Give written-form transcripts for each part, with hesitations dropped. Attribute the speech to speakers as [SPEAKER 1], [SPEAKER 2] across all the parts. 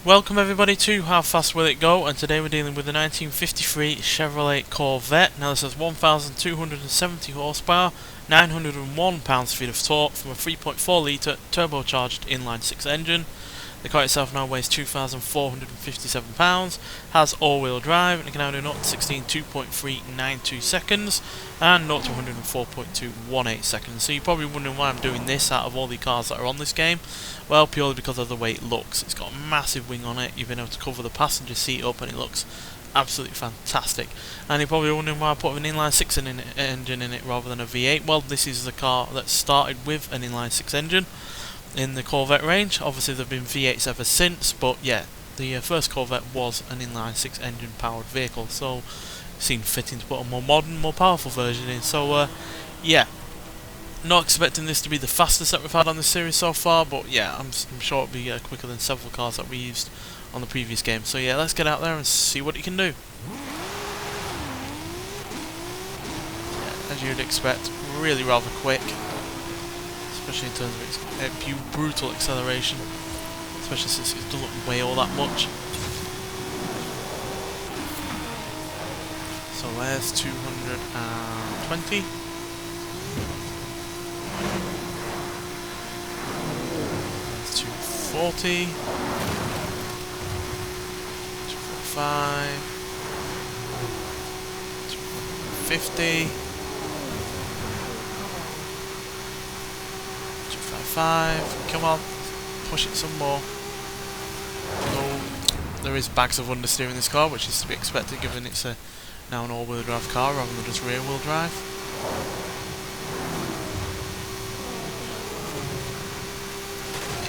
[SPEAKER 1] Welcome everybody to How Fast Will It Go, and today we're dealing with the 1953 Chevrolet Corvette. Now this has 1,270 horsepower, 901 pounds-feet of torque from a 3.4 litre turbocharged inline-six engine. The car itself now weighs 2,457 pounds, has all-wheel drive, and it can now do 0 to 16 2.392 seconds, and 0 to 104.218 seconds. So you're probably wondering why I'm doing this out of all the cars that are on this game. Well, purely because of the way it looks. It's got a massive wing on it, you've been able to cover the passenger seat up, and it looks absolutely fantastic. And you're probably wondering why I put an inline-six engine in it rather than a V8. Well, this is the car that started with an inline-six engine in the Corvette range. Obviously there have been V8s ever since, but yeah, the first Corvette was an inline-six engine powered vehicle, so it seemed fitting to put a more modern, more powerful version in. So yeah, not expecting this to be the fastest that we've had on this series so far, but yeah, I'm sure it'll be quicker than several cars that we used on the previous game. So yeah, let's get out there and see what it can do. Yeah, as you'd expect, really rather quick, especially in terms of its brutal acceleration, especially since it doesn't weigh all that much. So there's 220. There's 240. 245. 250. 255. Come on, push it some more. Although there is bags of understeer in this car, which is to be expected given it's now an all-wheel drive car rather than just rear-wheel drive.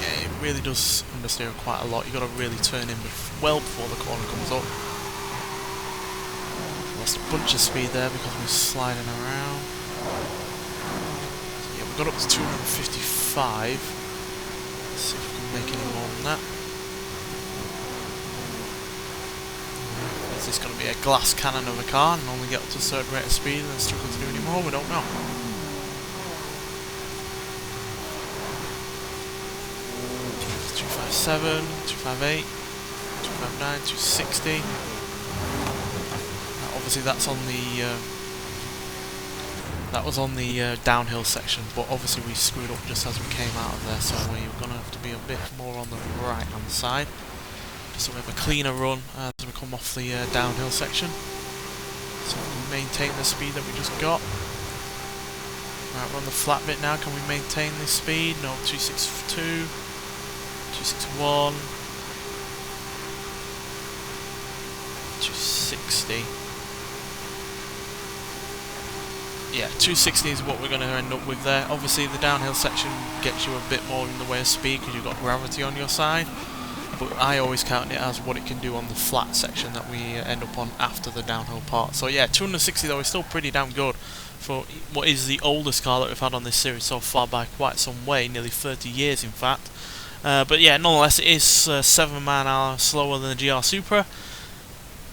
[SPEAKER 1] Yeah, it really does understeer quite a lot. You've got to really turn in well before the corner comes up. Lost a bunch of speed there because we're sliding around. So yeah, we got up to 255. Let's see if we can make any more than that. Is this going to be a glass cannon of a car and only get up to a certain rate of speed and then struggle to do any more? We don't know. It's 257, 258, 259, 260. Now obviously that's on the that was on the downhill section, but obviously we screwed up just as we came out of there, so we're going to have to be a bit more on the right hand side, just so we have a cleaner run as we come off the downhill section, so we can maintain the speed that we just got. Right, we're on the flat bit now. Can we maintain this speed? No, 262, 261, 260. Yeah, 260 is what we're going to end up with there. Obviously the downhill section gets you a bit more in the way of speed because you've got gravity on your side, but I always count it as what it can do on the flat section that we end up on after the downhill part. So yeah, 260 though is still pretty damn good for what is the oldest car that we've had on this series so far by quite some way, nearly 30 years in fact. But yeah, nonetheless it is 7 mph slower than the GR Supra,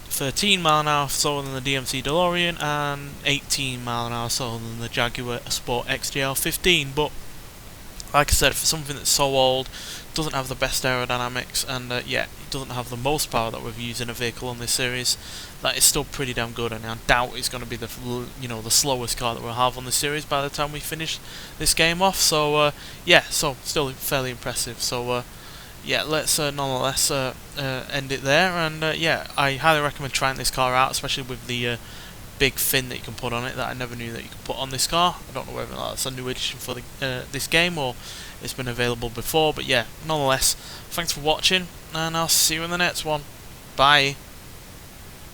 [SPEAKER 1] 13 mph slower than the DMC DeLorean, and 18 mph slower than the Jaguar Sport XJR15. But like I said, for something that's so old, doesn't have the best aerodynamics, and yeah, it doesn't have the most power that we've used in a vehicle on this series, that is still pretty damn good, and I doubt it's going to be the the slowest car that we'll have on the series by the time we finish this game off. So yeah, so still fairly impressive. So yeah, let's nonetheless end it there, and yeah, I highly recommend trying this car out, especially with the big fin that you can put on it that I never knew that you could put on this car. I don't know whether that's a new addition for this game or it's been available before, but yeah, nonetheless, thanks for watching, and I'll see you in the next one. Bye.